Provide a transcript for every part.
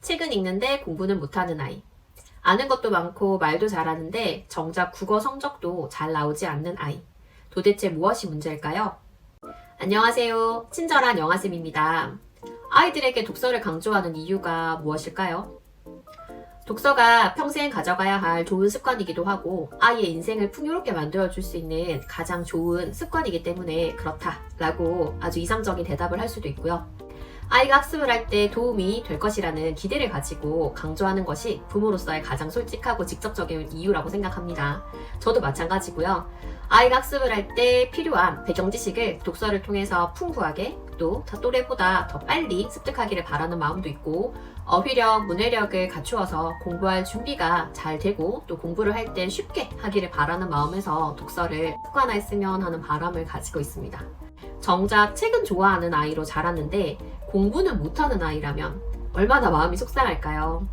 책은 읽는데 공부는 못하는 아이. 아는 것도 많고 말도 잘하는데 정작 국어 성적도 잘 나오지 않는 아이. 도대체 무엇이 문제일까요? 안녕하세요. 친절한 영아쌤입니다. 아이들에게 독서를 강조하는 이유가 무엇일까요? 독서가 평생 가져가야 할 좋은 습관이기도 하고 아이의 인생을 풍요롭게 만들어줄 수 있는 가장 좋은 습관이기 때문에 그렇다라고 아주 이상적인 대답을 할 수도 있고요. 아이가 학습을 할 때 도움이 될 것이라는 기대를 가지고 강조하는 것이 부모로서의 가장 솔직하고 직접적인 이유라고 생각합니다. 저도 마찬가지고요. 아이가 학습을 할 때 필요한 배경 지식을 독서를 통해서 풍부하게 또 또래보다 더 빨리 습득하기를 바라는 마음도 있고 어휘력, 문해력을 갖추어서 공부할 준비가 잘 되고 또 공부를 할 때 쉽게 하기를 바라는 마음에서 독서를 습관화했으면 하는 바람을 가지고 있습니다. 정작 책은 좋아하는 아이로 자랐는데 공부는 못하는 아이라면 얼마나 마음이 속상할까요?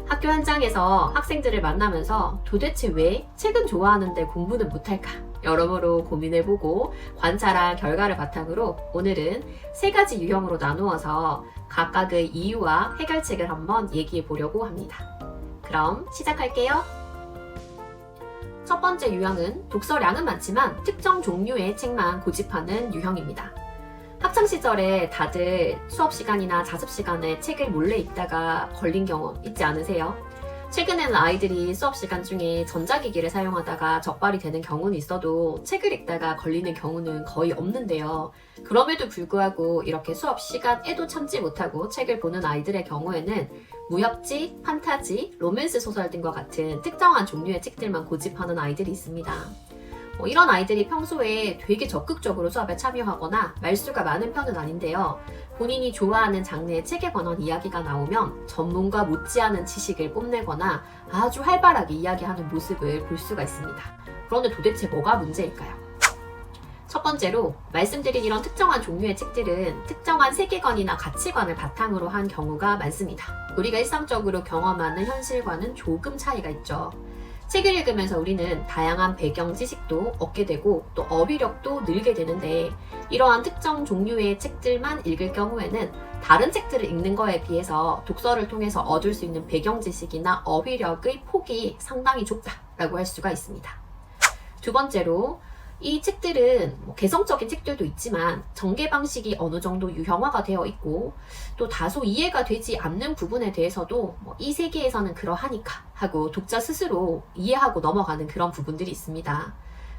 학교 현장에서 학생들을 만나면서 도대체 왜 책은 좋아하는데 공부는 못할까? 여러모로 고민해보고 관찰한 결과를 바탕으로 오늘은 3가지 유형으로 나누어서 각각의 이유와 해결책을 한번 얘기해 보려고 합니다. 그럼 시작할게요. 첫 번째 유형은 독서량은 많지만 특정 종류의 책만 고집하는 유형입니다. 학창시절에 다들 수업시간이나 자습시간에 책을 몰래 읽다가 걸린 경험 있지 않으세요? 최근에는 아이들이 수업시간 중에 전자기기를 사용하다가 적발이 되는 경우는 있어도 책을 읽다가 걸리는 경우는 거의 없는데요. 그럼에도 불구하고 이렇게 수업시간에도 참지 못하고 책을 보는 아이들의 경우에는 무협지, 판타지, 로맨스 소설 등과 같은 특정한 종류의 책들만 고집하는 아이들이 있습니다. 이런 아이들이 평소에 되게 적극적으로 수업에 참여하거나 말수가 많은 편은 아닌데요. 본인이 좋아하는 장르의 책에 관한 이야기가 나오면 전문가 못지않은 지식을 뽐내거나 아주 활발하게 이야기하는 모습을 볼 수가 있습니다. 그런데 도대체 뭐가 문제일까요? 첫 번째로 말씀드린 이런 특정한 종류의 책들은 특정한 세계관이나 가치관을 바탕으로 한 경우가 많습니다. 우리가 일상적으로 경험하는 현실과는 조금 차이가 있죠. 책을 읽으면서 우리는 다양한 배경 지식도 얻게 되고 또 어휘력도 늘게 되는데 이러한 특정 종류의 책들만 읽을 경우에는 다른 책들을 읽는 거에 비해서 독서를 통해서 얻을 수 있는 배경 지식이나 어휘력의 폭이 상당히 좁다라고 할 수가 있습니다. 두 번째로 이 책들은 개성적인 책들도 있지만 전개 방식이 어느 정도 유형화가 되어 있고 또 다소 이해가 되지 않는 부분에 대해서도 이 세계에서는 그러하니까 하고 독자 스스로 이해하고 넘어가는 그런 부분들이 있습니다.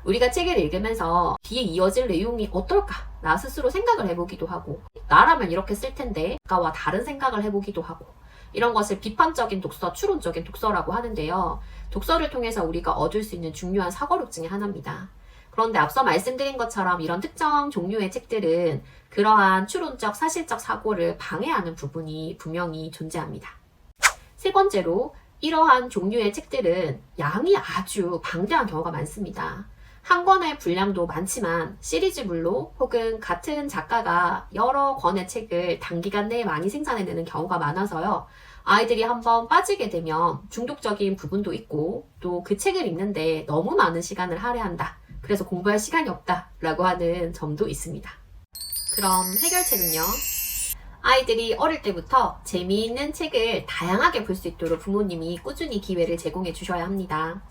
우리가 책을 읽으면서 뒤에 이어질 내용이 어떨까 나 스스로 생각을 해보기도 하고 나라면 이렇게 쓸 텐데 아까와 다른 생각을 해보기도 하고 이런 것을 비판적인 독서, 추론적인 독서라고 하는데요. 독서를 통해서 우리가 얻을 수 있는 중요한 사고력 중에 하나입니다. 그런데 앞서 말씀드린 것처럼 이런 특정 종류의 책들은 그러한 추론적, 사실적 사고를 방해하는 부분이 분명히 존재합니다. 세 번째로 이러한 종류의 책들은 양이 아주 방대한 경우가 많습니다. 한 권의 분량도 많지만 시리즈물로 혹은 같은 작가가 여러 권의 책을 단기간 내에 많이 생산해내는 경우가 많아서요. 아이들이 한번 빠지게 되면 중독적인 부분도 있고 또 그 책을 읽는데 너무 많은 시간을 할애한다. 그래서 공부할 시간이 없다라고 하는 점도 있습니다. 그럼 해결책은요? 아이들이 어릴 때부터 재미있는 책을 다양하게 볼 수 있도록 부모님이 꾸준히 기회를 제공해 주셔야 합니다.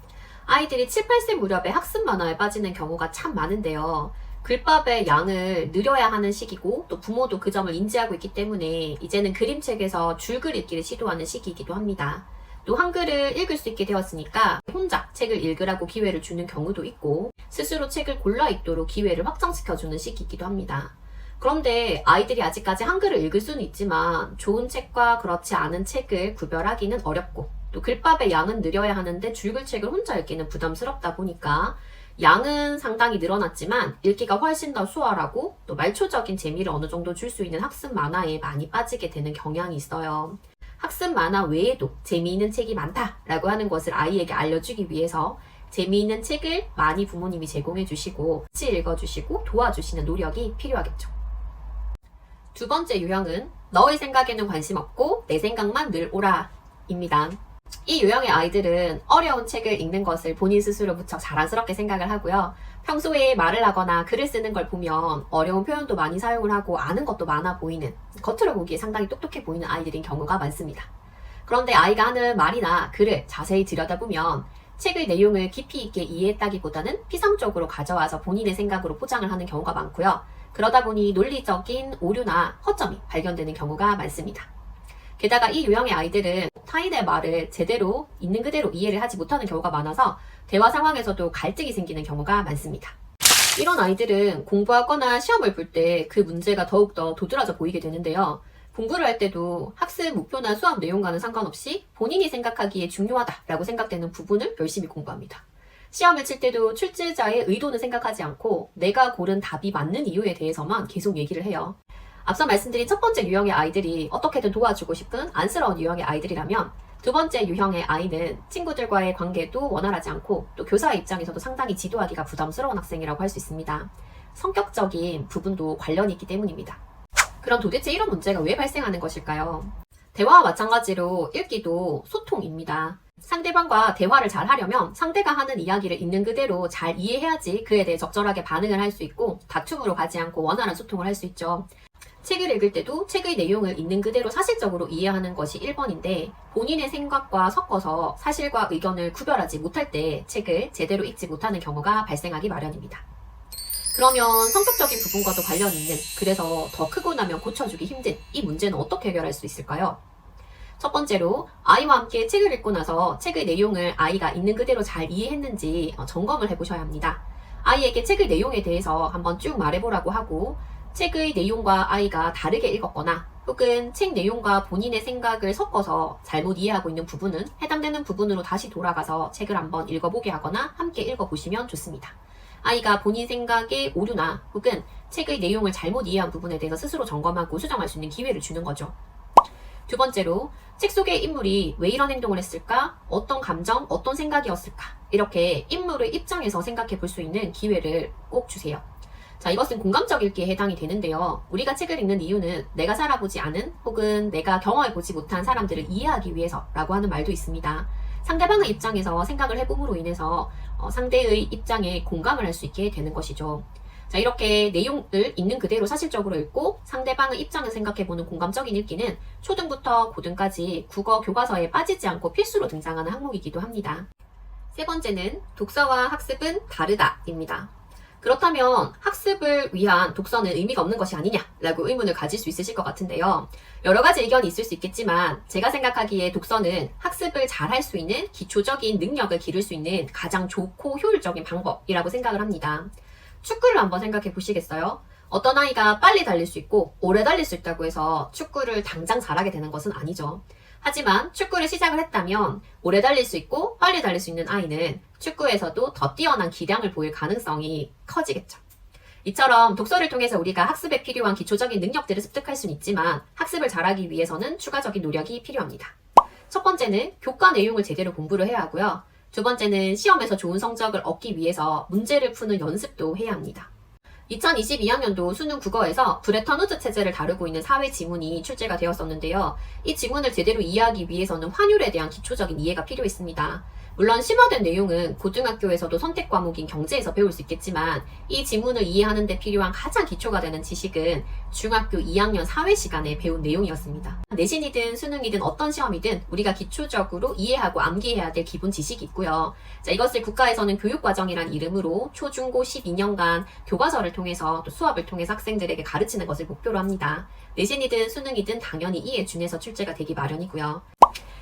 아이들이 7, 8세 무렵에 학습 만화에 빠지는 경우가 참 많은데요. 글밥의 양을 늘려야 하는 시기고 또 부모도 그 점을 인지하고 있기 때문에 이제는 그림책에서 줄글 읽기를 시도하는 시기이기도 합니다. 또 한글을 읽을 수 있게 되었으니까 혼자 책을 읽으라고 기회를 주는 경우도 있고 스스로 책을 골라 읽도록 기회를 확장시켜주는 시기이기도 합니다. 그런데 아이들이 아직까지 한글을 읽을 수는 있지만 좋은 책과 그렇지 않은 책을 구별하기는 어렵고 또 글밥의 양은 늘려야 하는데 줄글책을 혼자 읽기는 부담스럽다 보니까 양은 상당히 늘어났지만 읽기가 훨씬 더 수월하고 또 말초적인 재미를 어느 정도 줄 수 있는 학습 만화에 많이 빠지게 되는 경향이 있어요. 학습 만화 외에도 재미있는 책이 많다라고 하는 것을 아이에게 알려주기 위해서 재미있는 책을 많이 부모님이 제공해 주시고 같이 읽어주시고 도와주시는 노력이 필요하겠죠. 두 번째 유형은 너의 생각에는 관심 없고 내 생각만 늘 오라 입니다. 이 유형의 아이들은 어려운 책을 읽는 것을 본인 스스로 무척 자랑스럽게 생각을 하고요. 평소에 말을 하거나 글을 쓰는 걸 보면 어려운 표현도 많이 사용을 하고 아는 것도 많아 보이는, 겉으로 보기에 상당히 똑똑해 보이는 아이들인 경우가 많습니다. 그런데 아이가 하는 말이나 글을 자세히 들여다보면 책의 내용을 깊이 있게 이해했다기보다는 피상적으로 가져와서 본인의 생각으로 포장을 하는 경우가 많고요. 그러다 보니 논리적인 오류나 허점이 발견되는 경우가 많습니다. 게다가 이 유형의 아이들은 타인의 말을 제대로 있는 그대로 이해를 하지 못하는 경우가 많아서 대화 상황에서도 갈등이 생기는 경우가 많습니다. 이런 아이들은 공부하거나 시험을 볼 때 그 문제가 더욱더 도드라져 보이게 되는데요. 공부를 할 때도 학습 목표나 수업 내용과는 상관없이 본인이 생각하기에 중요하다라고 생각되는 부분을 열심히 공부합니다. 시험을 칠 때도 출제자의 의도는 생각하지 않고 내가 고른 답이 맞는 이유에 대해서만 계속 얘기를 해요. 앞서 말씀드린 첫 번째 유형의 아이들이 어떻게든 도와주고 싶은 안쓰러운 유형의 아이들이라면 두 번째 유형의 아이는 친구들과의 관계도 원활하지 않고 또 교사의 입장에서도 상당히 지도하기가 부담스러운 학생이라고 할 수 있습니다. 성격적인 부분도 관련이 있기 때문입니다. 그럼 도대체 이런 문제가 왜 발생하는 것일까요? 대화와 마찬가지로 읽기도 소통입니다. 상대방과 대화를 잘 하려면 상대가 하는 이야기를 있는 그대로 잘 이해해야지 그에 대해 적절하게 반응을 할 수 있고 다툼으로 가지 않고 원활한 소통을 할 수 있죠. 책을 읽을 때도 책의 내용을 있는 그대로 사실적으로 이해하는 것이 1번인데 본인의 생각과 섞어서 사실과 의견을 구별하지 못할 때 책을 제대로 읽지 못하는 경우가 발생하기 마련입니다. 그러면 성격적인 부분과도 관련이 있는, 그래서 더 크고 나면 고쳐주기 힘든 이 문제는 어떻게 해결할 수 있을까요? 첫 번째로 아이와 함께 책을 읽고 나서 책의 내용을 아이가 있는 그대로 잘 이해했는지 점검을 해보셔야 합니다. 아이에게 책의 내용에 대해서 한번 쭉 말해보라고 하고 책의 내용과 아이가 다르게 읽었거나 혹은 책 내용과 본인의 생각을 섞어서 잘못 이해하고 있는 부분은 해당되는 부분으로 다시 돌아가서 책을 한번 읽어보게 하거나 함께 읽어보시면 좋습니다. 아이가 본인 생각의 오류나 혹은 책의 내용을 잘못 이해한 부분에 대해서 스스로 점검하고 수정할 수 있는 기회를 주는 거죠. 두 번째로 책 속의 인물이 왜 이런 행동을 했을까? 어떤 감정, 어떤 생각이었을까? 이렇게 인물의 입장에서 생각해 볼 수 있는 기회를 꼭 주세요. 자, 이것은 공감적 읽기에 해당이 되는데요. 우리가 책을 읽는 이유는 내가 살아보지 않은 혹은 내가 경험해보지 못한 사람들을 이해하기 위해서라고 하는 말도 있습니다. 상대방의 입장에서 생각을 해봄으로 인해서 상대의 입장에 공감을 할 수 있게 되는 것이죠. 자, 이렇게 내용을 있는 그대로 사실적으로 읽고 상대방의 입장을 생각해보는 공감적인 읽기는 초등부터 고등까지 국어 교과서에 빠지지 않고 필수로 등장하는 항목이기도 합니다. 세 번째는 독서와 학습은 다르다입니다. 그렇다면 학습을 위한 독서는 의미가 없는 것이 아니냐라고 의문을 가질 수 있으실 것 같은데요. 여러 가지 의견이 있을 수 있겠지만 제가 생각하기에 독서는 학습을 잘 할 수 있는 기초적인 능력을 기를 수 있는 가장 좋고 효율적인 방법이라고 생각을 합니다. 축구를 한번 생각해 보시겠어요? 어떤 아이가 빨리 달릴 수 있고 오래 달릴 수 있다고 해서 축구를 당장 잘하게 되는 것은 아니죠. 하지만 축구를 시작을 했다면 오래 달릴 수 있고 빨리 달릴 수 있는 아이는 축구에서도 더 뛰어난 기량을 보일 가능성이 커지겠죠. 이처럼 독서를 통해서 우리가 학습에 필요한 기초적인 능력들을 습득할 수는 있지만 학습을 잘하기 위해서는 추가적인 노력이 필요합니다. 첫 번째는 교과 내용을 제대로 공부를 해야 하고요. 두 번째는 시험에서 좋은 성적을 얻기 위해서 문제를 푸는 연습도 해야 합니다. 2022학년도 수능 국어에서 브레턴 우즈 체제를 다루고 있는 사회 지문이 출제가 되었었는데요. 이 지문을 제대로 이해하기 위해서는 환율에 대한 기초적인 이해가 필요했습니다. 물론 심화된 내용은 고등학교에서도 선택 과목인 경제에서 배울 수 있겠지만 이 지문을 이해하는 데 필요한 가장 기초가 되는 지식은 중학교 2학년 사회 시간에 배운 내용이었습니다. 내신이든 수능이든 어떤 시험이든 우리가 기초적으로 이해하고 암기해야 될 기본 지식이 있고요. 자, 이것을 국가에서는 교육과정이란 이름으로 초중고 12년간 교과서를 통해서 또 수업을 통해서 학생들에게 가르치는 것을 목표로 합니다. 내신이든 수능이든 당연히 이에 준해서 출제가 되기 마련이고요.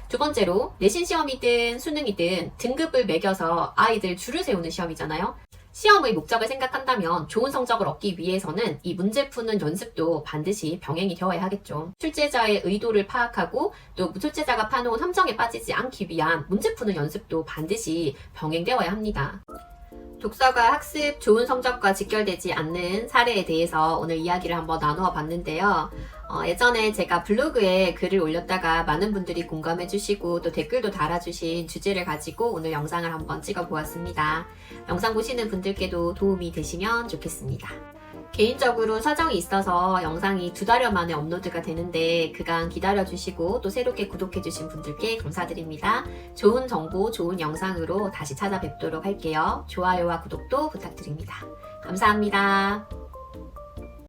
두 번째로 내신 시험이든 수능이든 등급을 매겨서 아이들 줄을 세우는 시험이잖아요. 시험의 목적을 생각한다면 좋은 성적을 얻기 위해서는 이 문제 푸는 연습도 반드시 병행이 되어야 하겠죠. 출제자의 의도를 파악하고 또 출제자가 파놓은 함정에 빠지지 않기 위한 문제 푸는 연습도 반드시 병행되어야 합니다. 독서가 학습, 좋은 성적과 직결되지 않는 사례에 대해서 오늘 이야기를 한번 나누어 봤는데요. 예전에 제가 블로그에 글을 올렸다가 많은 분들이 공감해 주시고 또 댓글도 달아주신 주제를 가지고 오늘 영상을 한번 찍어 보았습니다. 영상 보시는 분들께도 도움이 되시면 좋겠습니다. 개인적으로 사정이 있어서 영상이 2달여 만에 업로드가 되는데 그간 기다려주시고 또 새롭게 구독해주신 분들께 감사드립니다. 좋은 정보, 좋은 영상으로 다시 찾아뵙도록 할게요. 좋아요와 구독도 부탁드립니다. 감사합니다.